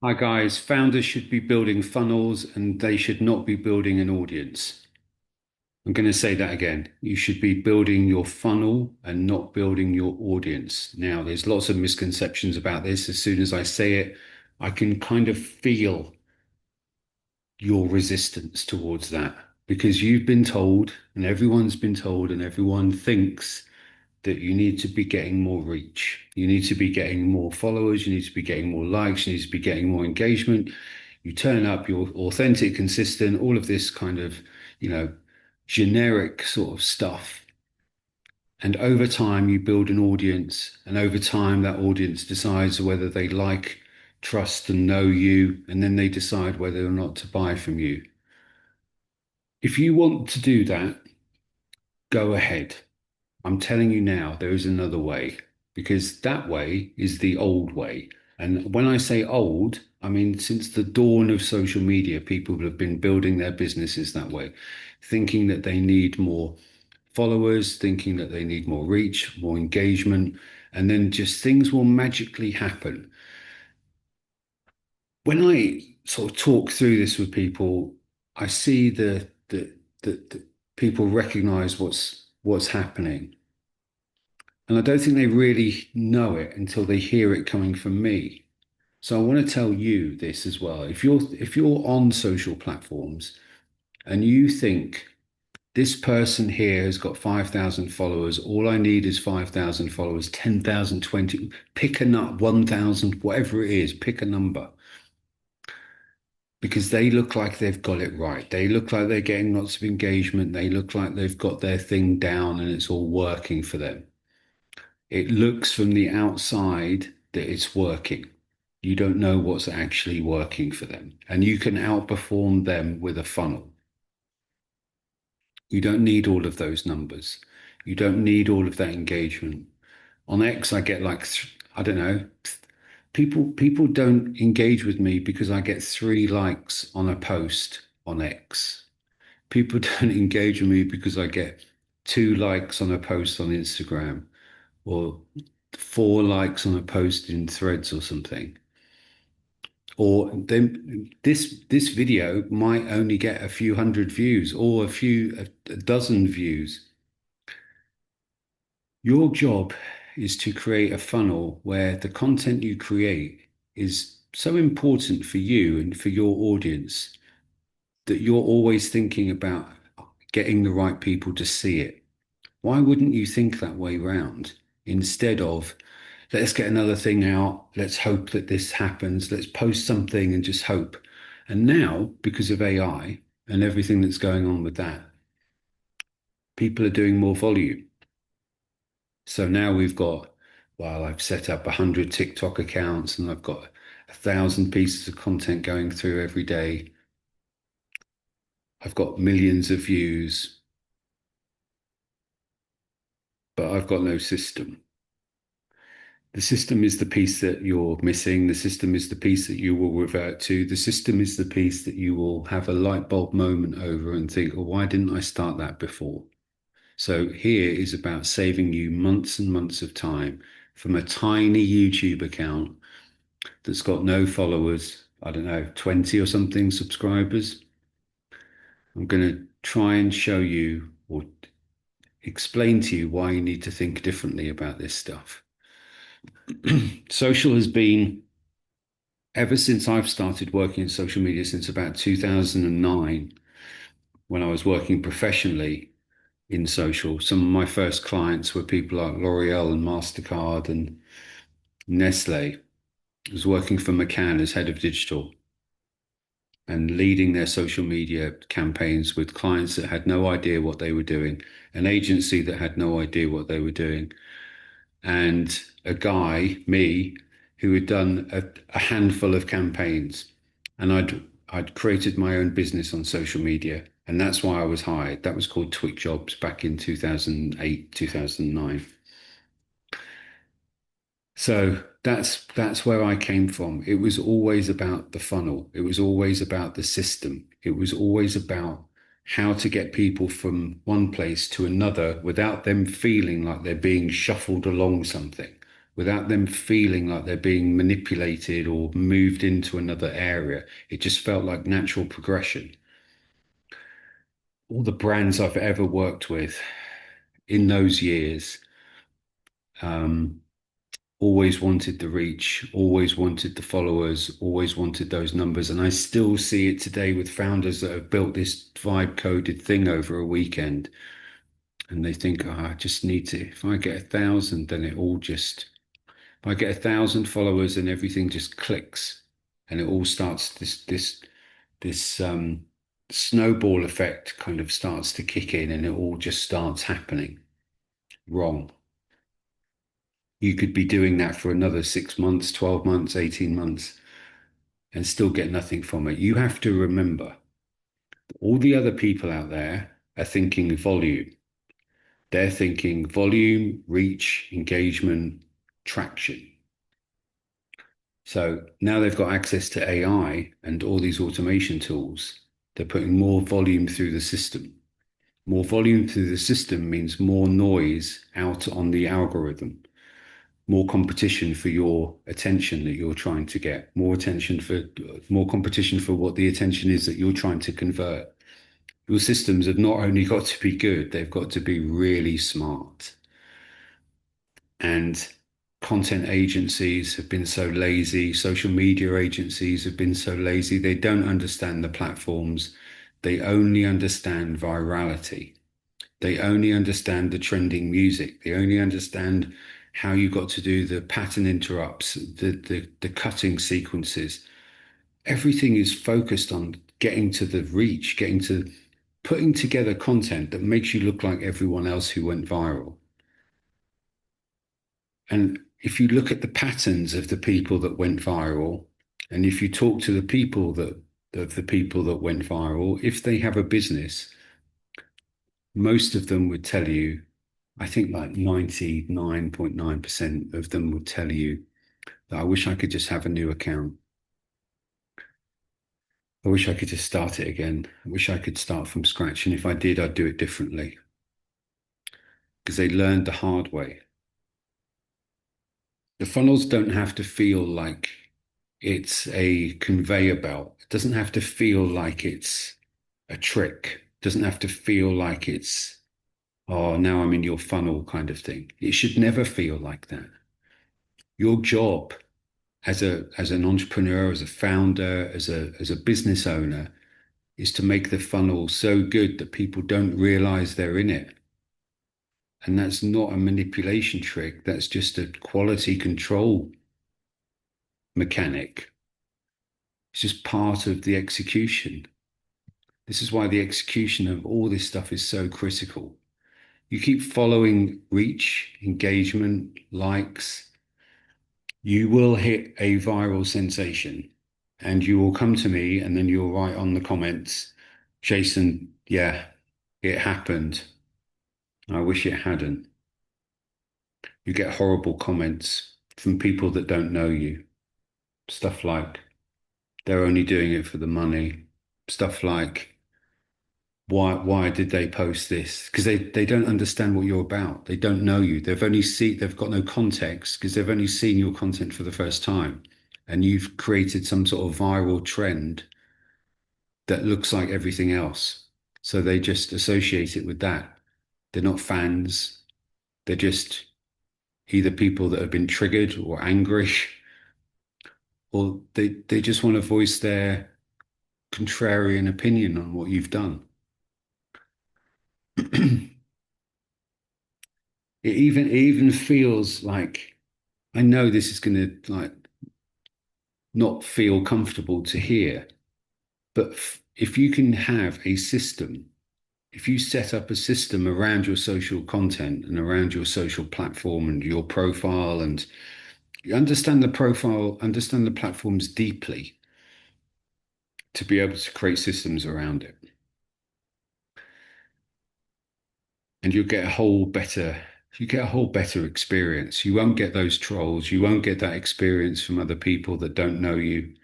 Hi guys, founders should be building funnels and they should not be building an audience. I'm going to say that again. You should be building your funnel and not building your audience. Now, there's lots of misconceptions about this. As soon as I say it, I can kind of feel your resistance towards that because you've been told, and everyone's been told, and everyone thinks that you need to be getting more reach. You need to be getting more followers. You need to be getting more likes. You need to be getting more engagement. You turn up, you're authentic, consistent, all of this kind of, you know, generic sort of stuff. And over time, you build an audience. And over time, that audience decides whether they like, trust, and know you. And then they decide whether or not to buy from you. If you want to do that, go ahead. I'm telling you now, there is another way because that way is the old way. And when I say old, I mean since the dawn of social media, people have been building their businesses that way, thinking that they need more followers, thinking that they need more reach, more engagement, and then just things will magically happen. When I sort of talk through this with people, I see the people recognize what's happening. And I don't think they really know it until they hear it coming from me. So I want to tell you this as well. If you're on social platforms and you think this person here has got 5,000 followers, all I need is 5,000 followers, 10,000, 20, pick a nut, 1,000, whatever it is, pick a number. Because they look like they've got it right. They look like they're getting lots of engagement. They look like they've got their thing down and it's all working for them. It looks from the outside that it's working. You don't know what's actually working for them. And you can outperform them with a funnel. You don't need all of those numbers. You don't need all of that engagement. On X, I get like, I don't know, people don't engage with me because I get 3 likes on a post on X. People don't engage with me because I get 2 likes on a post on Instagram or 4 likes on a post in Threads or something. Or then this video might only get a few hundred views or a dozen views. Your job is to create a funnel where the content you create is so important for you and for your audience that you're always thinking about getting the right people to see it. Why wouldn't you think that way round instead of let's get another thing out, let's hope that this happens, let's post something and just hope. And now, because of AI and everything that's going on with that, people are doing more volume. So now we've got, well, I've set up 100 TikTok accounts and I've got 1,000 pieces of content going through every day. I've got millions of views, but I've got no system. The system is the piece that you're missing. The system is the piece that you will revert to. The system is the piece that you will have a light bulb moment over and think, oh, why didn't I start that before? So here is about saving you months and months of time from a tiny YouTube account that's got no followers, I don't know, 20 or something subscribers. I'm going to try and show you or explain to you why you need to think differently about this stuff. Social has been ever since I've started working in social media since about 2009, when I was working professionally in social. Some of my first clients were people like L'Oreal and MasterCard and Nestle. I was working for McCann as head of digital and leading their social media campaigns with clients that had no idea what they were doing, an agency that had no idea what they were doing, and a guy, me, who had done a handful of campaigns. And I'd created my own business on social media. And that's why I was hired. That was called Twig Jobs back in 2008, 2009. So that's where I came from. It was always about the funnel. It was always about the system. It was always about how to get people from one place to another without them feeling like they're being shuffled along something. without them feeling like they're being manipulated or moved into another area. It just felt like natural progression. All the brands I've ever worked with in those years, um, always wanted the reach, always wanted the followers, always wanted those numbers. And I still see it today with founders that have built this vibe coded thing over a weekend. And they think, oh, I just need to, if I get 1,000, then it all just, if I get 1,000 followers and everything just clicks and it all starts this snowball effect kind of starts to kick in and it all just starts happening. Wrong. You could be doing that for another 6 months, 12 months, 18 months and still get nothing from it. You have to remember all the other people out there are thinking volume. They're thinking volume, reach, engagement, traction. So now they've got access to AI and all these automation tools. They're putting more volume through the system. More volume through the system means more noise out on the algorithm, more competition for your attention that you're trying to get, more competition for what the attention is that you're trying to convert. Your systems have not only got to be good, they've got to be really smart. And content agencies have been so lazy, social media agencies have been so lazy, they don't understand the platforms. They only understand virality. They only understand the trending music. They only understand how you got to do the pattern interrupts, the cutting sequences. Everything is focused on getting to the reach, getting to putting together content that makes you look like everyone else who went viral. And if you look at the patterns of the people that went viral, and if you talk to the people that of the people that went viral, if they have a business, most of them would tell you, I think like 99.9% of them would tell you that I wish I could just have a new account. I wish I could just start it again. I wish I could start from scratch. And if I did, I'd do it differently because they learned the hard way. The funnels don't have to feel like it's a conveyor belt. It doesn't have to feel like it's a trick. It doesn't have to feel like it's, oh, now I'm in your funnel kind of thing. It should never feel like that. Your job as an entrepreneur, as a founder, as a business owner, is to make the funnel so good that people don't realize they're in it. And that's not a manipulation trick. That's just a quality control mechanic. It's just part of the execution. This is why the execution of all this stuff is so critical. You keep following reach, engagement, likes, you will hit a viral sensation and you will come to me and then you'll write on the comments, Jason, yeah, it happened. I wish it hadn't. You get horrible comments from people that don't know you. Stuff like, they're only doing it for the money. Stuff like, why did they post this? Because they don't understand what you're about. They don't know you. They've got no context because they've only seen your content for the first time. And you've created some sort of viral trend that looks like everything else. So they just associate it with that. They're not fans. They're just either people that have been triggered or angry, or they just want to voice their contrarian opinion on what you've done. It even feels like I know this is going to like not feel comfortable to hear, but if you can have a system, if you set up a system around your social content and around your social platform and your profile, and you understand the profile, understand the platforms deeply to be able to create systems around it, and you get a whole better experience. You won't get those trolls. You won't get that experience from other people that don't know you.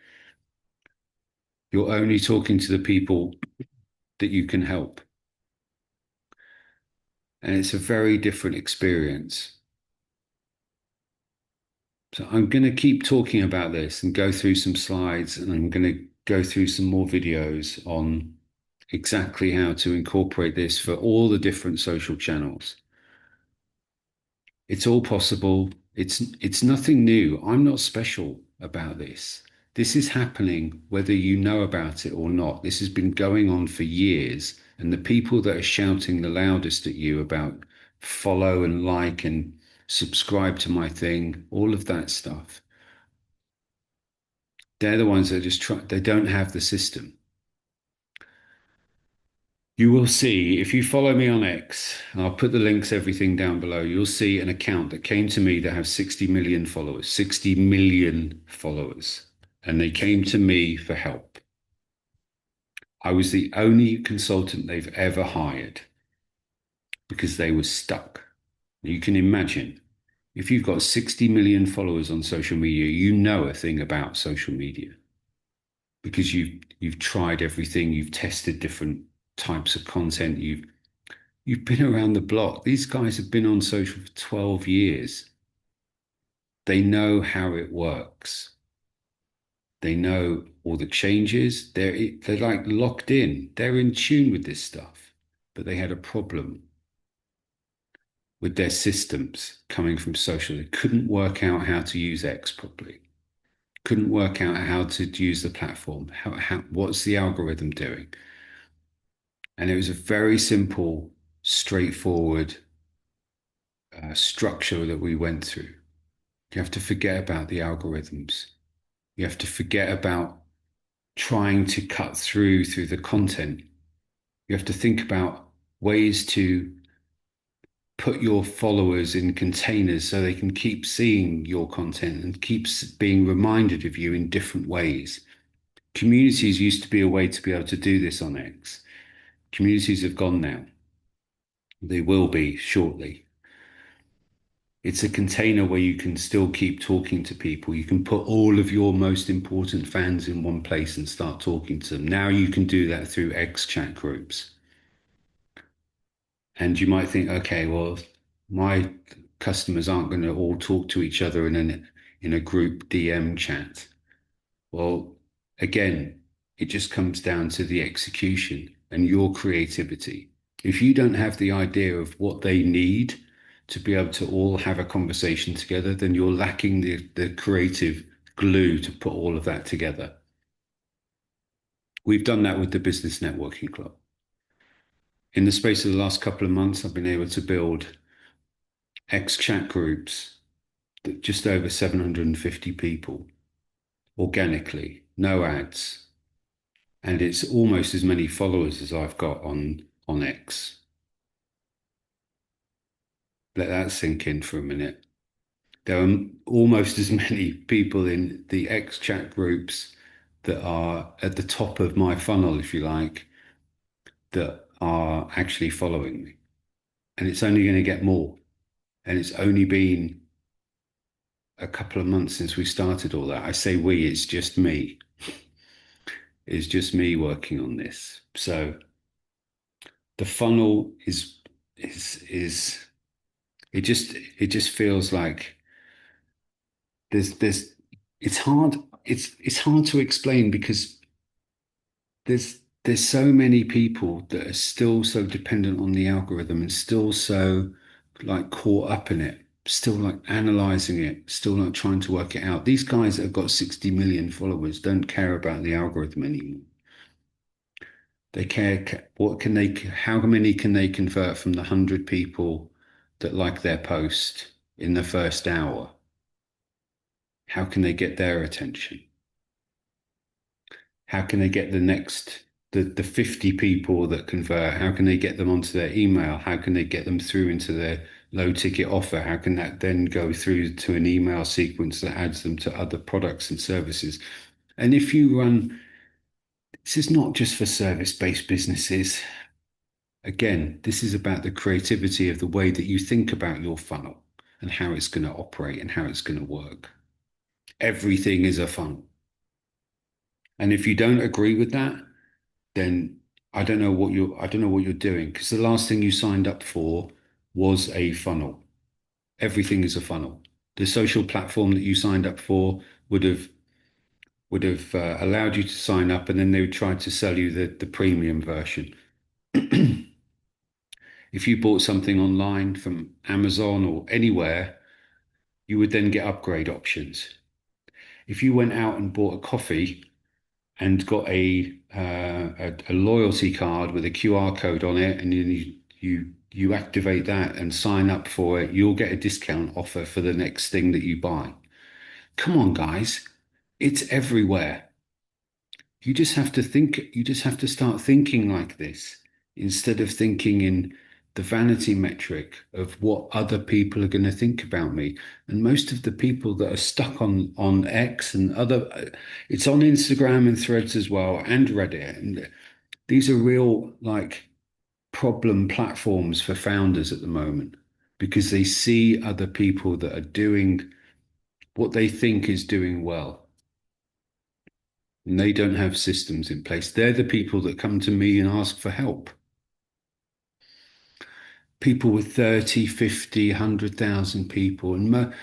You're only talking to the people that you can help. And it's a very different experience. So I'm going to keep talking about this and go through some slides, and I'm going to go through some more videos on exactly how to incorporate this for all the different social channels. It's all possible. It's nothing new. I'm not special about this. This is happening whether you know about it or not. This has been going on for years, and the people that are shouting the loudest at you about follow and like and subscribe to my thing, all of that stuff, they're the ones that just try, they don't have the system. You will see if you follow me on X, and I'll put the links, everything down below. You'll see an account that came to me that has 60 million followers, 60 million followers. And they came to me for help. I was the only consultant they've ever hired because they were stuck. You can imagine if you've got 60 million followers on social media, you know a thing about social media because you've tried everything, you've tested different types of content, you've been around the block. These guys have been on social for 12 years. They know how it works. They know all the changes. They're like locked in. They're in tune with this stuff. But they had a problem with their systems coming from social. They couldn't work out how to use X properly. Couldn't work out how to use the platform. What's the algorithm doing? And it was a very simple, straightforward structure that we went through. You have to forget about the algorithms. You have to forget about trying to cut through the content. You have to think about ways to put your followers in containers so they can keep seeing your content and keeps being reminded of you in different ways. Communities used to be a way to be able to do this on X. Communities have gone now. They will be shortly. It's a container where you can still keep talking to people. You can put all of your most important fans in one place and start talking to them. Now you can do that through X chat groups. And you might think, okay, well, my customers aren't going to all talk to each other in a group DM chat. Well, again, it just comes down to the execution and your creativity. If you don't have the idea of what they need to be able to all have a conversation together, then you're lacking the creative glue to put all of that together. We've done that with the Business Networking Club. In the space of the last couple of months, I've been able to build X chat groups that just over 750 people organically, no ads. And it's almost as many followers as I've got on X. Let that sink in for a minute. There are almost as many people in the X chat groups that are at the top of my funnel, if you like, that are actually following me. And it's only going to get more. And it's only been a couple of months since we started all that. I say we, it's just me. It's just me working on this. So the funnel is it just feels like there's it's hard to explain because there's so many people that are still so dependent on the algorithm and still so like caught up in it, still like analyzing it, still like trying to work it out. These guys that have got 60 million followers don't care about the algorithm anymore. They care how many can they convert from the 100 people that like their post in the first hour? How can they get their attention? How can they get the 50 people that convert? How can they get them onto their email? How can they get them through into their low ticket offer? How can that then go through to an email sequence that adds them to other products and services? And if you run, this is not just for service-based businesses. Again, this is about the creativity of the way that you think about your funnel and how it's going to operate and how it's going to work. Everything is a funnel. And if you don't agree with that, then I don't know what you're doing because the last thing you signed up for was a funnel. Everything is a funnel. The social platform that you signed up for would have allowed you to sign up, and then they would try to sell you the premium version. If you bought something online from Amazon or anywhere, you would then get upgrade options. If you went out and bought a coffee and got a loyalty card with a QR code on it, and you activate that and sign up for it, you'll get a discount offer for the next thing that you buy. Come on, guys, it's everywhere. You just have to think, you just have to start thinking like this instead of thinking in the vanity metric of what other people are going to think about me. And most of the people that are stuck on X and other, it's on Instagram and Threads as well, and Reddit. And these are real like problem platforms for founders at the moment because they see other people that are doing what they think is doing well, and they don't have systems in place. They're the people that come to me and ask for help. People with 30, 50, 100,000 people, and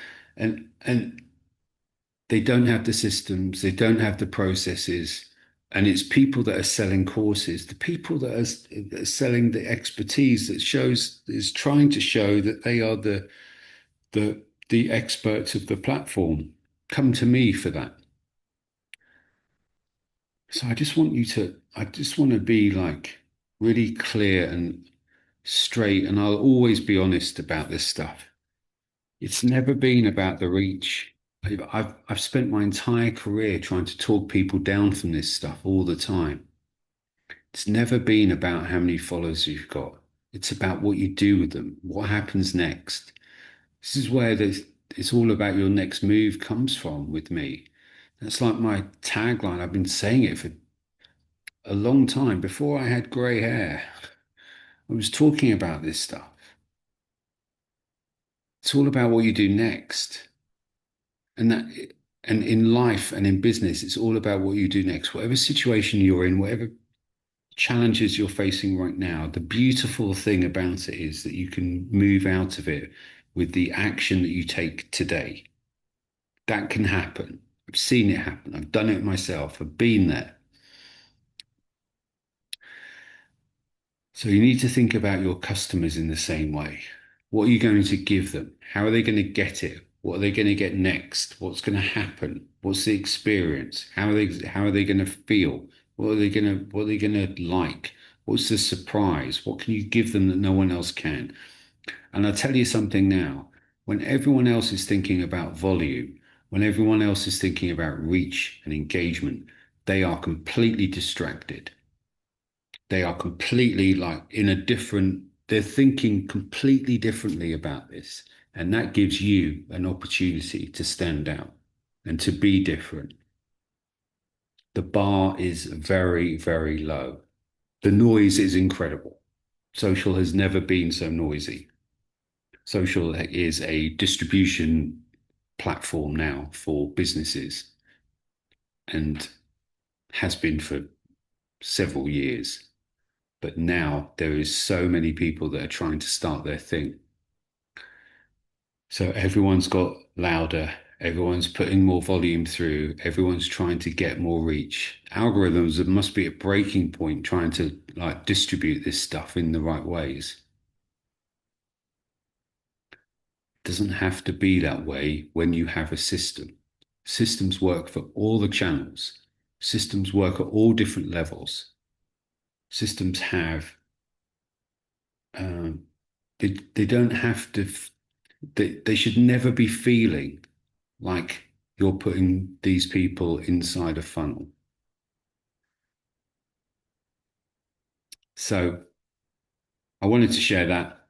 they don't have the systems, they don't have the processes. And it's people that are selling courses, the people that are selling the expertise that shows is trying to show that they are the experts of the platform. Come to me for that. So I just want to be like really clear and straight, and I'll always be honest about this stuff. It's never been about the reach. I've spent my entire career trying to talk people down from this stuff all the time. It's never been about how many followers you've got. It's about what you do with them, what happens next. This is where it's all about your next move comes from with me. That's like my tagline. I've been saying it for a long time. Before I had grey hair, I was talking about this stuff. It's all about what you do next. And that, and in life and in business, it's all about what you do next. Whatever situation you're in, whatever challenges you're facing right now, the beautiful thing about it is that you can move out of it with the action that you take today. That can happen. I've seen it happen. I've done it myself. I've been there. So you need to think about your customers in the same way. What are you going to give them? How are they going to get it? What are they going to get next? What's going to happen? What's the experience? How are they going to feel? What are they going to like? What's the surprise? What can you give them that no one else can? And I'll tell you something now. When everyone else is thinking about volume, when everyone else is thinking about reach and engagement, they are completely distracted. They are completely like in a different, they're thinking completely differently about this. And that gives you an opportunity to stand out and to be different. The bar is very, very low. The noise is incredible. Social has never been so noisy. Social is a distribution platform now for businesses and has been for several years. But now there is so many people that are trying to start their thing. So everyone's got louder, everyone's putting more volume through, everyone's trying to get more reach. Algorithms must be at breaking point trying to like distribute this stuff in the right ways. It doesn't have to be that way when you have a system. Systems work for all the channels. Systems work at all different levels. Systems have um, they don't have to they should never be feeling like you're putting these people inside a funnel. So I wanted to share that.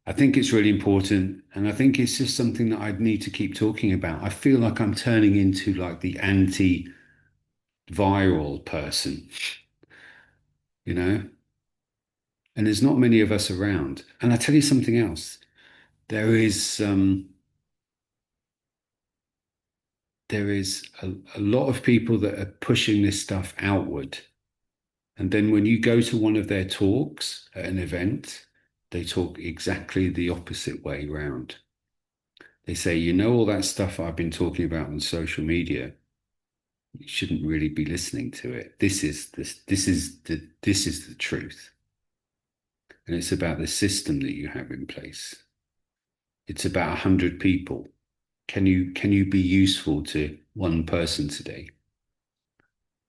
I think it's really important, and I think it's just something that I need to keep talking about. I feel like I'm turning into like the anti-viral person, you know, and there's not many of us around. And I tell you something else. There is a lot of people that are pushing this stuff outward. And then when you go to one of their talks at an event, they talk exactly the opposite way round. They say, you know, all that stuff I've been talking about on social media, you shouldn't really be listening to it. This is the truth. And it's about the system that you have in place. It's about 100 people. Can you be useful to one person today?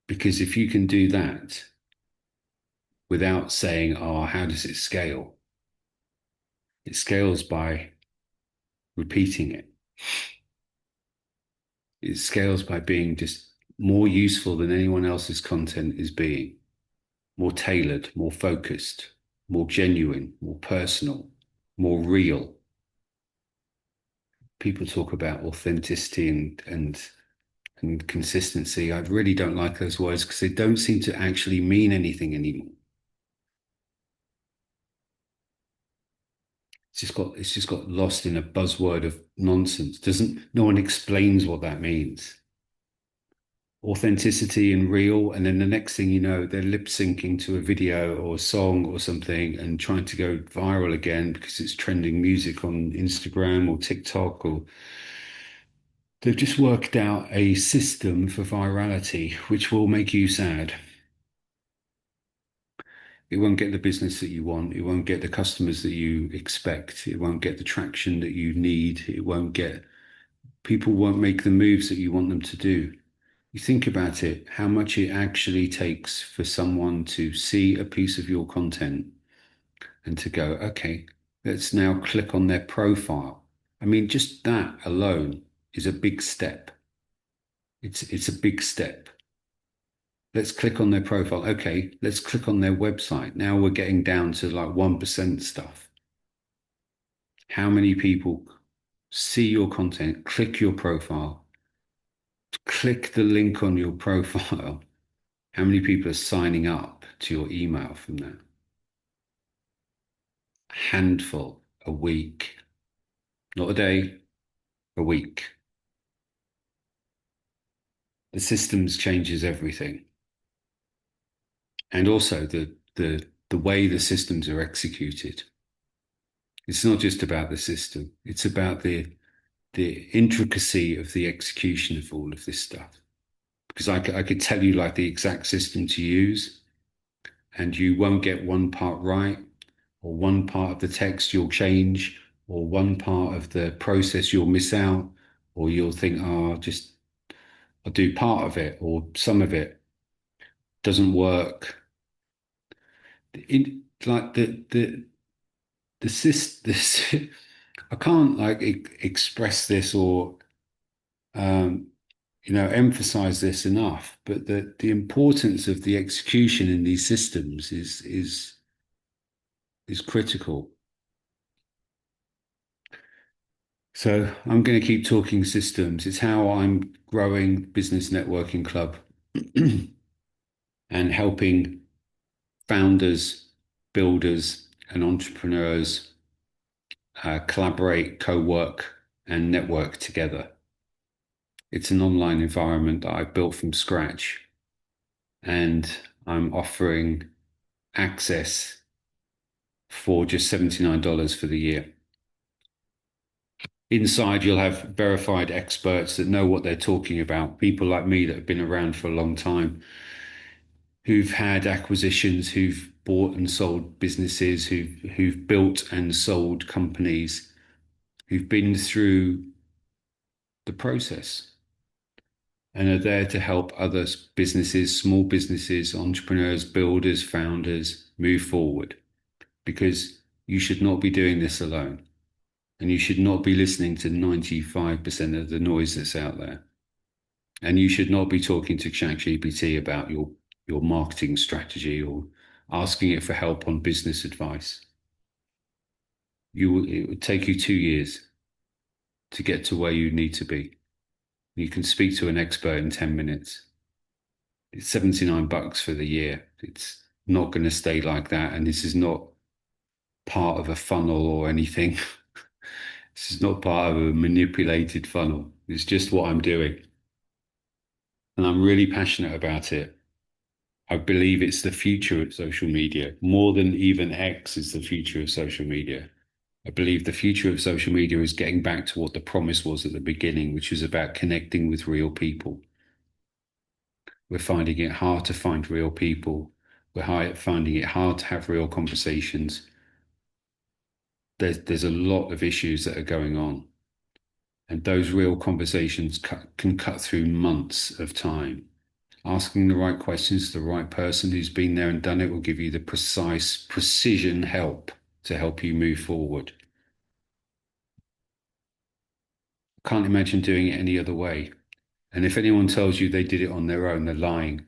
Because if you can do that without saying, oh, how does it scale? It scales by repeating it. It scales by being just more useful than anyone else's content is being, more tailored, more focused, more genuine, more personal, more real. People talk about authenticity and consistency. I really don't like those words because they don't seem to actually mean anything anymore. It's just got lost in a buzzword of nonsense. Doesn't No one explains what that means. Authenticity and real, and then the next thing you know, they're lip syncing to a video or a song or something and trying to go viral again because it's trending music on Instagram or TikTok, or they've just worked out a system for virality which will make you sad. It won't get the business that you want. It won't get the customers that you expect. It won't get the traction that you need. It won't get People won't make the moves that you want them to do. You think about it, how much it actually takes for someone to see a piece of your content and to go, okay, let's now click on their profile. I mean, just that alone is a big step. It's a big step. Let's click on their profile. Okay, let's click on their website. Now we're getting down to like 1% stuff. How many people see your content, click your profile, click the link on your profile? How many people are signing up to your email from that? A handful a week, not a day, a week. The systems changes everything. And also the way the systems are executed. It's not just about the system, it's about the intricacy of the execution of all of this stuff. Because I could tell you like the exact system to use, and you won't get one part right, or one part of the text you'll change, or one part of the process you'll miss out, or you'll think, oh, just I'll do part of it, or some of it doesn't work. Like the this I can't like express this or um, emphasize this enough, but the importance of the execution in these systems is critical. So I'm going to keep talking systems. It's how I'm growing Business Networking Club and helping founders, builders, and entrepreneurs collaborate, co-work, and network together. It's an online environment that I've built from scratch, and I'm offering access for just $79 for the year. Inside, you'll have verified experts that know what they're talking about, people like me that have been around for a long time, who've had acquisitions, who've bought and sold businesses, who've built and sold companies, who've been through the process and are there to help other businesses, small businesses, entrepreneurs, builders, founders move forward. Because you should not be doing this alone. And you should not be listening to 95% of the noise that's out there. And you should not be talking to ChatGPT about your marketing strategy or asking it for help on business advice. It would take you 2 years to get to where you need to be. You can speak to an expert in 10 minutes. It's $79 for the year. It's not going to stay like that. And this is not part of a funnel or anything. This is not part of a manipulated funnel. It's just what I'm doing. And I'm really passionate about it. I believe it's the future of social media, more than even X is the future of social media. I believe the future of social media is getting back to what the promise was at the beginning, which was about connecting with real people. We're finding it hard to find real people. Finding it hard to have real conversations. There's a lot of issues that are going on, and those real conversations can cut through months of time. Asking the right questions to the right person who's been there and done it will give you the precise precision help to help you move forward. Can't imagine doing it any other way. And if anyone tells you they did it on their own, they're lying.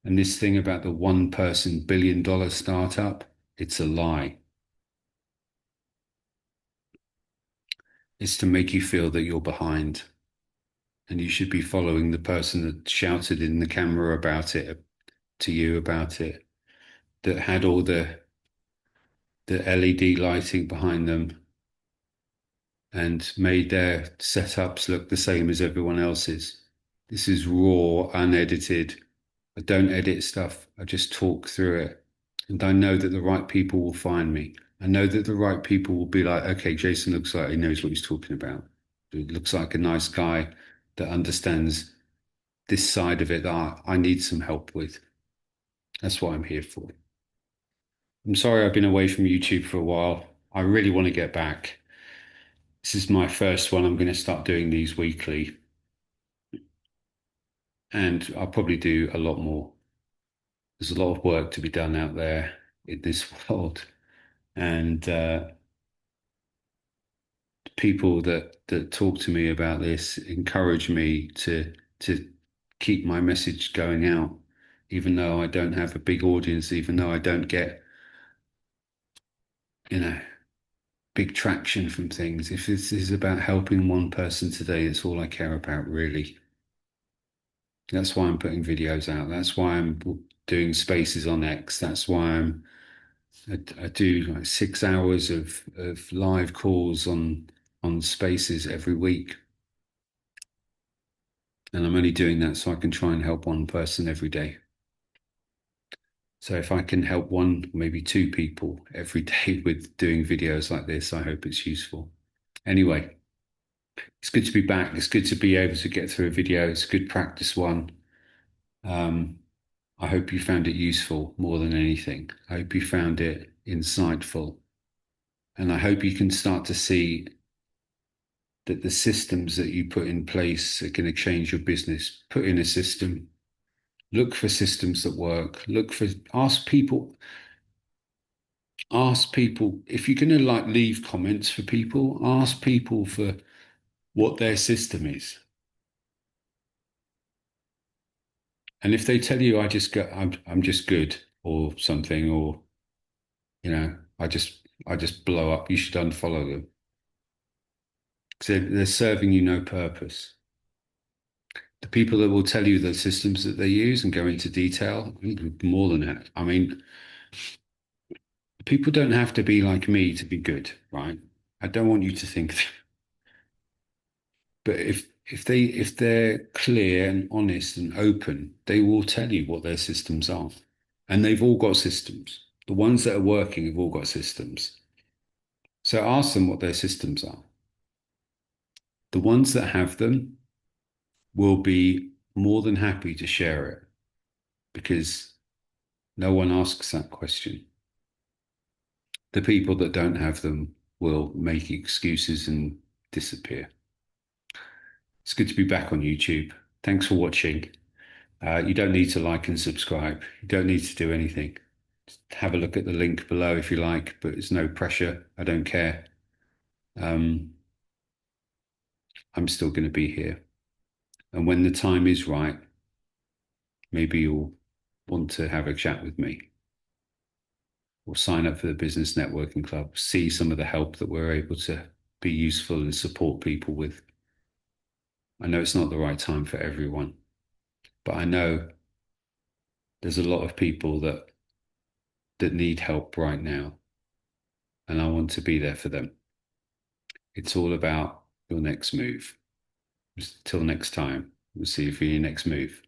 And this thing about the one person $1 billion startup, it's a lie. It's to make you feel that you're behind and you should be following the person that shouted in the camera about it to you about it, that had all the LED lighting behind them and made their setups look the same as everyone else's. This is raw, unedited. I don't edit stuff. I just talk through it. And I know that the right people will find me. I know that the right people will be like, okay, Jason looks like he knows what he's talking about. He looks like a nice guy that understands this side of it that I need some help with. That's what I'm here for. I'm sorry I've been away from YouTube for a while. I really want to get back. This is my first one. I'm going to start doing these weekly, and I'll probably do a lot more. There's a lot of work to be done out there in this world, and people that talk to me about this encourage me to keep my message going out, even though I don't have a big audience, even though I don't get, you know, big traction from things. If this is about helping one person today, it's all I care about, really. That's why I'm putting videos out. That's why I'm doing spaces on X. That's why I do like 6 hours of live calls on spaces every week. And I'm only doing that so I can try and help one person every day. So if I can help one, maybe two people every day with doing videos like this, I hope it's useful. Anyway, it's good to be back. It's good to be able to get through a video. It's a good practice one. Um, I hope you found it useful more than anything. I hope you found it insightful. And I hope you can start to see that the systems that you put in place are going to change your business. Put in a system, look for systems that work, ask people, if you're going to like leave comments for people, ask people for what their system is. And if they tell you, I'm just good or something, or, I just blow up, you should unfollow them. Because they're serving you no purpose. The people that will tell you the systems that they use and go into detail, more than that. I mean, people don't have to be like me to be good, right? I don't want you to think that. But if they're clear and honest and open, they will tell you what their systems are. And they've all got systems. The ones that are working have all got systems. So ask them what their systems are. The ones that have them will be more than happy to share it because no one asks that question. The people that don't have them will make excuses and disappear. It's good to be back on YouTube. Thanks for watching. You don't need to like and subscribe. You don't need to do anything. Just have a look at the link below if you like, but it's no pressure. I don't care. I'm still going to be here. And when the time is right, maybe you'll want to have a chat with me or sign up for the Business Networking Club, see some of the help that we're able to be useful and support people with. I know it's not the right time for everyone, but I know there's a lot of people that need help right now, and I want to be there for them. It's all about your next move. Till next time, we'll see you for your next move.